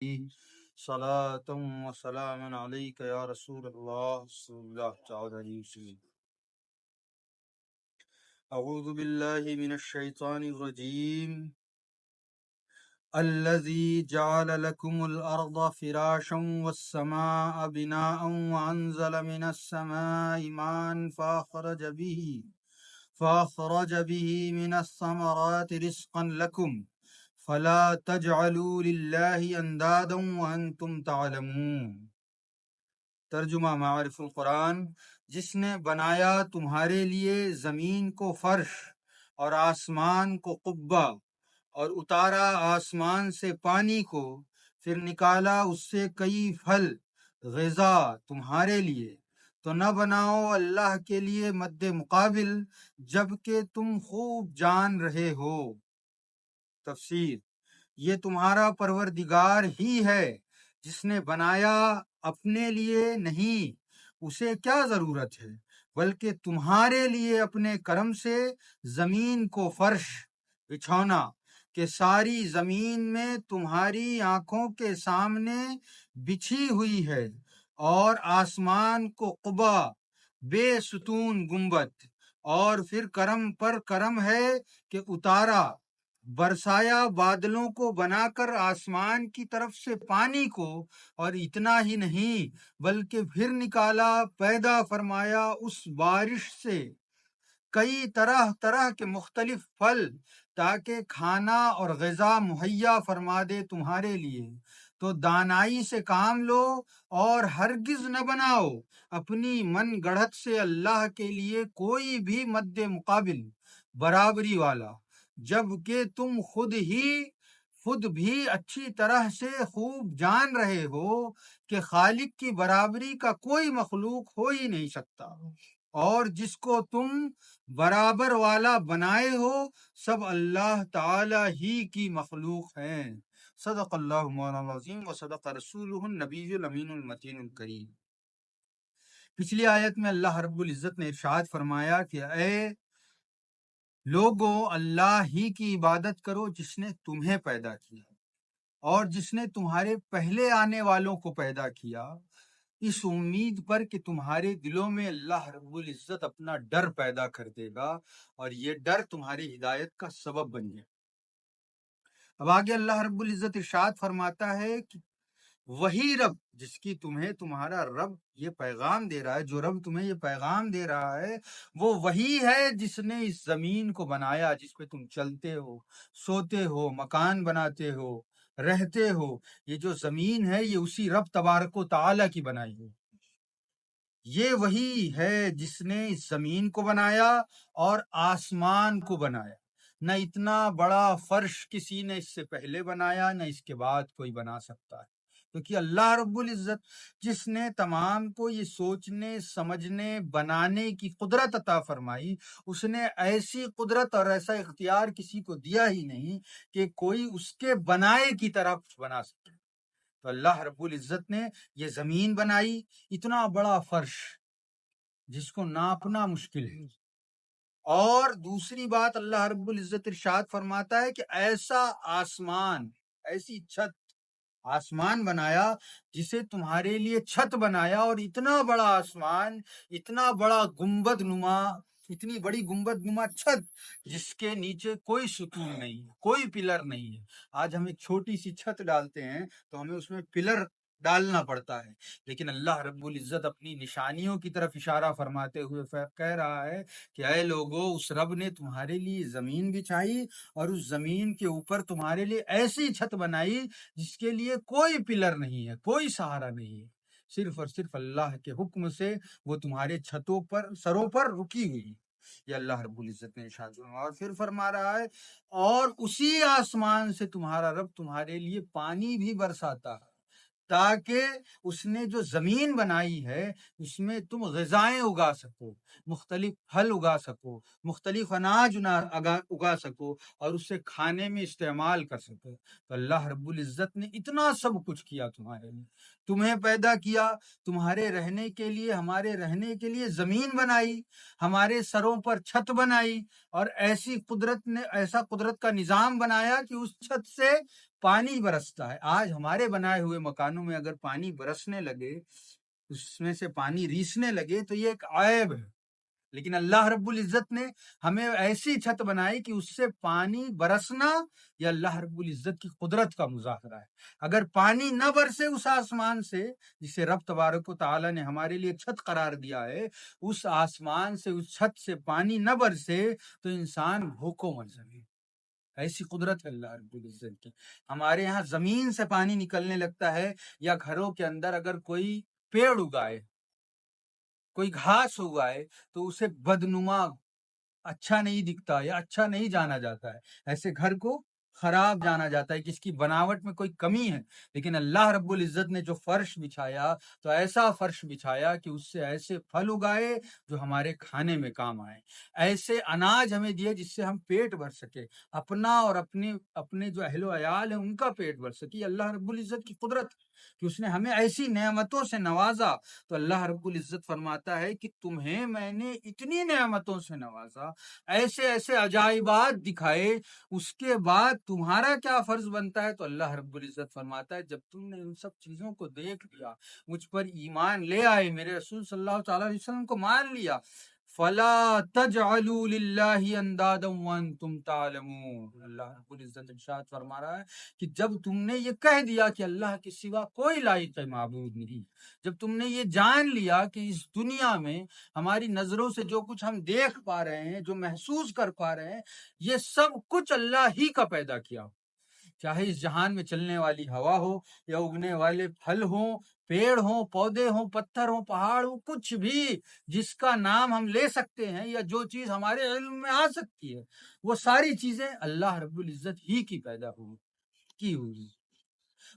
صلاة وسلام عليك يا رسول الله صلى الله تعالى عليه وسلم. أعوذ بالله من الشيطان الرجيم. الذي جعل لكم الأرض فراشا والسماء بناء وأنزل من السماء ماء فأخرج به من الثمرات رزقا لكم فلا تجعلوا لله اندادا وانتم تعلمون. ترجمہ معارف القرآن. جس نے بنایا تمہارے لیے زمین کو فرش اور آسمان کو قبہ اور اتارا آسمان سے پانی کو، پھر نکالا اس سے کئی پھل غذا تمہارے لیے، تو نہ بناؤ اللہ کے لیے مد مقابل جبکہ تم خوب جان رہے ہو. تفسیر. یہ تمہارا پروردگار ہی ہے جس نے بنایا، اپنے لیے نہیں، اسے کیا ضرورت ہے، بلکہ تمہارے لیے اپنے کرم سے زمین کو فرش بچھونا کہ ساری زمین میں تمہاری آنکھوں کے سامنے بچھی ہوئی ہے، اور آسمان کو قبا بے ستون گنبد، اور پھر کرم پر کرم ہے کہ اتارا برسایا بادلوں کو بنا کر آسمان کی طرف سے پانی کو، اور اتنا ہی نہیں بلکہ پھر نکالا پیدا فرمایا اس بارش سے کئی طرح طرح کے مختلف پھل تاکہ کھانا اور غذا مہیا فرما دے تمہارے لیے. تو دانائی سے کام لو اور ہرگز نہ بناؤ اپنی من گڑھت سے اللہ کے لیے کوئی بھی مد مقابل برابری والا، جبکہ تم خود بھی اچھی طرح سے خوب جان رہے ہو کہ خالق کی برابری کا کوئی مخلوق ہو ہی نہیں سکتا، اور جس کو تم برابر والا بنائے ہو سب اللہ تعالی ہی کی مخلوق ہیں. صدق اللہ مولانا العظیم و صدق رسولہ النبی الامین المتین الکریم. پچھلی آیت میں اللہ رب العزت نے ارشاد فرمایا کہ اے لوگو، اللہ ہی کی عبادت کرو جس نے تمہیں پیدا کیا اور جس نے تمہارے پہلے آنے والوں کو پیدا کیا، اس امید پر کہ تمہارے دلوں میں اللہ رب العزت اپنا ڈر پیدا کر دے گا اور یہ ڈر تمہاری ہدایت کا سبب بن جائے. اب آگے اللہ رب العزت ارشاد فرماتا ہے کہ وہی رب جس کی تمہیں تمہارا رب یہ پیغام دے رہا ہے، جو رب تمہیں یہ پیغام دے رہا ہے، وہ وہی ہے جس نے اس زمین کو بنایا جس پہ تم چلتے ہو، سوتے ہو، مکان بناتے ہو، رہتے ہو. یہ جو زمین ہے یہ اسی رب تبارک و تعالیٰ کی بنائی ہے. یہ وہی ہے جس نے اس زمین کو بنایا اور آسمان کو بنایا. نہ اتنا بڑا فرش کسی نے اس سے پہلے بنایا، نہ اس کے بعد کوئی بنا سکتا ہے، کیونکہ اللہ رب العزت جس نے تمام کو یہ سوچنے سمجھنے بنانے کی قدرت عطا فرمائی، اس نے ایسی قدرت اور ایسا اختیار کسی کو دیا ہی نہیں کہ کوئی اس کے بنائے کی طرح بنا سکے. تو اللہ رب العزت نے یہ زمین بنائی، اتنا بڑا فرش جس کو ناپنا مشکل ہے. اور دوسری بات اللہ رب العزت ارشاد فرماتا ہے کہ ایسا آسمان، ایسی چھت، آسمان بنایا جسے تمہارے لیے چھت بنایا، اور اتنا بڑا آسمان، اتنا بڑا گنبد نما، اتنی بڑی گنبد نما چھت جس کے نیچے کوئی ستون نہیں ہے، کوئی پلر نہیں ہے. آج ہم ایک چھوٹی سی چھت ڈالتے ہیں تو ہمیں اس میں پلر ڈالنا پڑتا ہے، لیکن اللہ رب العزت اپنی نشانیوں کی طرف اشارہ فرماتے ہوئے کہہ رہا ہے کہ اے لوگو، اس رب نے تمہارے لیے زمین بچھائی اور اس زمین کے اوپر تمہارے لیے ایسی چھت بنائی جس کے لیے کوئی پلر نہیں ہے، کوئی سہارا نہیں ہے، صرف اور صرف اللہ کے حکم سے وہ تمہارے چھتوں پر، سروں پر رکی ہوئی ہے. یہ اللہ رب العزت نے ارشاد فرمایا. اور پھر فرما رہا ہے اور اسی آسمان سے تمہارا رب تمہارے لیے پانی بھی برساتا ہے تاکہ اس نے جو زمین بنائی ہے اس میں تم غذائیں اگا سکو، مختلف پھل اگا سکو، مختلف اناج اگا سکو اور اسے کھانے میں استعمال کر سکو. تو اللہ رب العزت نے اتنا سب کچھ کیا تمہارے لیے، تمہیں پیدا کیا، تمہارے رہنے کے لیے، ہمارے رہنے کے لیے زمین بنائی، ہمارے سروں پر چھت بنائی، اور ایسا قدرت کا نظام بنایا کہ اس چھت سے پانی برستا ہے. آج ہمارے بنائے ہوئے مکانوں میں اگر پانی برسنے لگے، اس میں سے پانی ریسنے لگے، تو یہ ایک عیب ہے. لیکن اللہ رب العزت نے ہمیں ایسی چھت بنائی کہ اس سے پانی برسنا یہ اللہ رب العزت کی قدرت کا مظاہرہ ہے. اگر پانی نہ برسے اس آسمان سے، جسے رب تبارک و تعالیٰ نے ہمارے لیے چھت قرار دیا ہے، اس آسمان سے، اس چھت سے پانی نہ برسے تو انسان بھوکوں مر جائے. ایسی قدرت ہے اللہ رب العزت کی. ہمارے یہاں زمین سے پانی نکلنے لگتا ہے، یا گھروں کے اندر اگر کوئی پیڑ اگائے، کوئی گھاس اگائے، تو اسے بدنما، اچھا نہیں دکھتا یا اچھا نہیں جانا جاتا ہے. ایسے گھر کو خراب جانا جاتا ہے کہ اس کی بناوٹ میں کوئی کمی ہے. لیکن اللہ رب العزت نے جو فرش بچھایا، تو ایسا فرش بچھایا کہ اس سے ایسے پھل اگائے جو ہمارے کھانے میں کام آئے، ایسے اناج ہمیں دیے جس سے ہم پیٹ بھر سکے، اپنا اور اپنے جو اہل و عیال ہیں ان کا پیٹ بھر سکے. اللہ رب العزت کی قدرت کہ اس نے ہمیں ایسی نعمتوں سے نوازا. تو اللہ رب العزت فرماتا ہے کہ تمہیں میں نے اتنی نعمتوں سے نوازا، ایسے ایسے عجائبات دکھائے، اس کے بعد تمہارا کیا فرض بنتا ہے؟ تو اللہ رب العزت فرماتا ہے جب تم نے ان سب چیزوں کو دیکھ لیا، مجھ پر ایمان لے آئے، میرے رسول صلی اللہ تعالی علیہ وسلم کو مان لیا، فلا تجعلوا للہ اندادا وانتم تعلمون. اللہ رب العزت ارشاد فرما رہا ہے کہ جب تم نے یہ کہہ دیا کہ اللہ کے سوا کوئی لائق معبود نہیں، جب تم نے یہ جان لیا کہ اس دنیا میں ہماری نظروں سے جو کچھ ہم دیکھ پا رہے ہیں، جو محسوس کر پا رہے ہیں، یہ سب کچھ اللہ ہی کا پیدا کیا، چاہے اس جہان میں چلنے والی ہوا ہو، یا اگنے والے پھل ہوں، پیڑ ہوں، پودے ہوں، پتھر ہوں، پہاڑ ہوں، کچھ بھی جس کا نام ہم لے سکتے ہیں یا جو چیز ہمارے علم میں آ سکتی ہے، وہ ساری چیزیں اللہ رب العزت ہی کی پیدا ہوئی.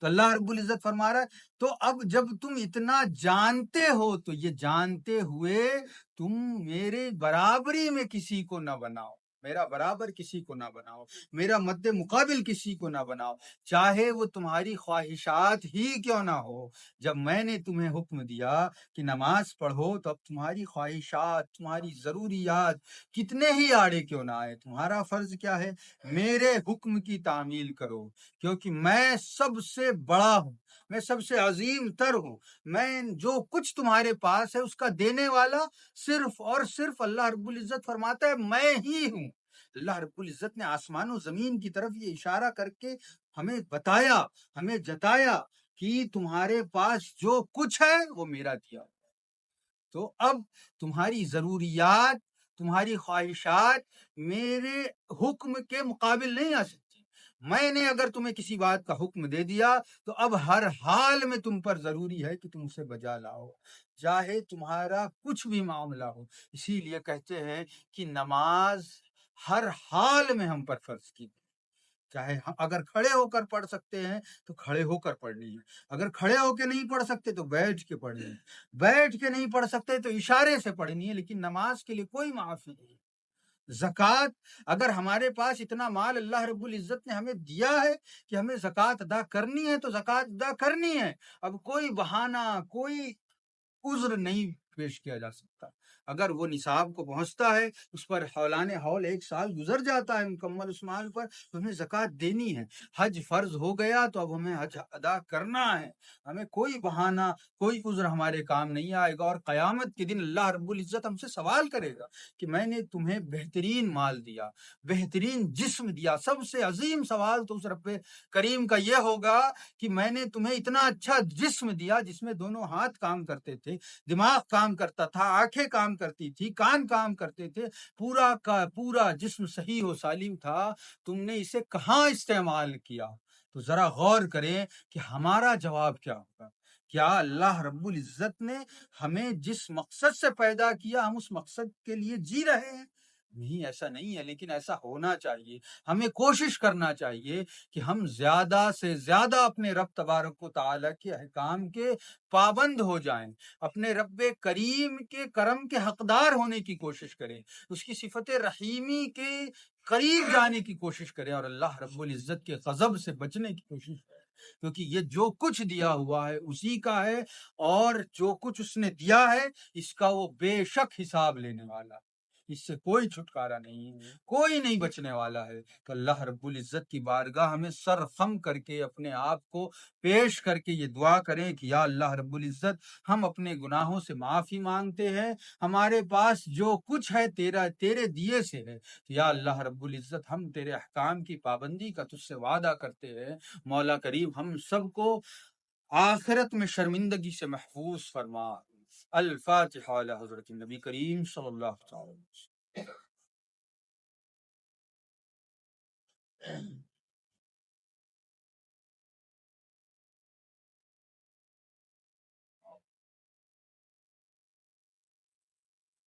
تو اللہ رب العزت فرما رہا ہے تو اب جب تم اتنا جانتے ہو تو یہ جانتے ہوئے تم میرے برابری میں کسی کو نہ بناؤ، میرا برابر کسی کو نہ بناؤ، میرا مد مقابل کسی کو نہ بناؤ، چاہے وہ تمہاری خواہشات ہی کیوں نہ ہو. جب میں نے تمہیں حکم دیا کہ نماز پڑھو، تو اب تمہاری خواہشات، تمہاری ضروریات کتنے ہی آڑے کیوں نہ آئے، تمہارا فرض کیا ہے؟ میرے حکم کی تعمیل کرو، کیونکہ میں سب سے بڑا ہوں، میں سب سے عظیم تر ہوں. میں جو کچھ تمہارے پاس ہے اس کا دینے والا صرف اور صرف اللہ رب العزت فرماتا ہے میں ہی ہوں. اللہ رب العزت نے آسمان و زمین کی طرف یہ اشارہ کر کے ہمیں بتایا، ہمیں جتایا کہ تمہارے پاس جو کچھ ہے وہ میرا دیا. تو اب تمہاری ضروریات، تمہاری خواہشات میرے حکم کے مقابل نہیں آ سکتی. میں نے اگر تمہیں کسی بات کا حکم دے دیا تو اب ہر حال میں تم پر ضروری ہے کہ تم اسے بجا لاؤ، چاہے تمہارا کچھ بھی معاملہ ہو. اسی لیے کہتے ہیں کہ نماز ہر حال میں ہم پر فرض کی، چاہے ہم اگر کھڑے ہو کر پڑھ سکتے ہیں تو کھڑے ہو کر پڑھنی ہے، اگر کھڑے ہو کے نہیں پڑھ سکتے تو بیٹھ کے پڑھنی ہے، بیٹھ کے نہیں پڑھ سکتے تو اشارے سے پڑھنی ہے. لیکن نماز کے لیے کوئی معافی نہیں. زکوٰۃ، اگر ہمارے پاس اتنا مال اللہ رب العزت نے ہمیں دیا ہے کہ ہمیں زکوٰۃ ادا کرنی ہے تو زکوٰۃ ادا کرنی ہے. اب کوئی بہانہ، کوئی عذر نہیں پیش کیا جا سکتا. اگر وہ نصاب کو پہنچتا ہے، اس پر حولان حول 1 سال گزر جاتا ہے مکمل اس مال پر، تو ہمیں زکوٰۃ دینی ہے. حج فرض ہو گیا تو اب ہمیں حج ادا کرنا ہے. ہمیں کوئی بہانہ، کوئی عذر ہمارے کام نہیں آئے گا. اور قیامت کے دن اللہ رب العزت ہم سے سوال کرے گا کہ میں نے تمہیں بہترین مال دیا، بہترین جسم دیا. سب سے عظیم سوال تو اس رب کریم کا یہ ہوگا کہ میں نے تمہیں اتنا اچھا جسم دیا جس میں دونوں ہاتھ کام کرتے تھے، دماغ کام کرتا تھا، آنکھیں کام کرتی تھی، کان کام کرتے تھے، پورا کا پورا جسم صحیح و سالم تھا، تم نے اسے کہاں استعمال کیا؟ تو ذرا غور کریں کہ ہمارا جواب کیا ہوگا. کیا اللہ رب العزت نے ہمیں جس مقصد سے پیدا کیا ہم اس مقصد کے لیے جی رہے ہیں؟ نہیں، ایسا نہیں ہے. لیکن ایسا ہونا چاہیے. ہمیں کوشش کرنا چاہیے کہ ہم زیادہ سے زیادہ اپنے رب تبارک و تعالی کے احکام کے پابند ہو جائیں، اپنے رب کریم کے کرم کے حقدار ہونے کی کوشش کریں، اس کی صفت رحیمی کے قریب جانے کی کوشش کریں، اور اللہ رب العزت کے غضب سے بچنے کی کوشش کریں. کیونکہ یہ جو کچھ دیا ہوا ہے اسی کا ہے، اور جو کچھ اس نے دیا ہے اس کا وہ بے شک حساب لینے والا ہے. اس سے کوئی چھٹکارا نہیں ہے، کوئی نہیں بچنے والا ہے۔ تو اللہ رب العزت کی بارگاہ ہمیں سر خم کر کے اپنے آپ کو پیش کر کے یہ دعا کریں کہ یا اللہ رب العزت ہم اپنے گناہوں سے معافی مانگتے ہیں، ہمارے پاس جو کچھ ہے تیرے دیے سے ہے، یا اللہ رب العزت ہم تیرے احکام کی پابندی کا تجھ سے وعدہ کرتے ہیں۔ مولا کریم ہم سب کو آخرت میں شرمندگی سے محفوظ فرما۔ الفاتحہ علی حضرت نبی کریم صلی اللہ تعالی علیہ وسلم۔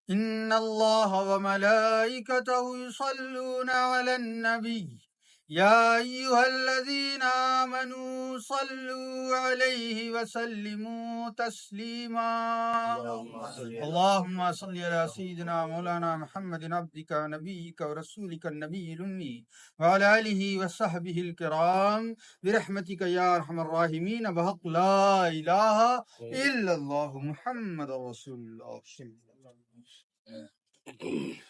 ان اللہ وملائکته یصلون علی النبی یا ایھا الذین آمنوا صلوا علیہ وسلموا تسلیما۔ اللهم صل على سيدنا مولانا محمد عبدك ونبيك ورسولك النبي الأمي وعلى آله وصحبه الكرام برحمتك يا أرحم الراحمين بحق لا إله إلا الله محمد رسول الله صلى الله عليه وسلم۔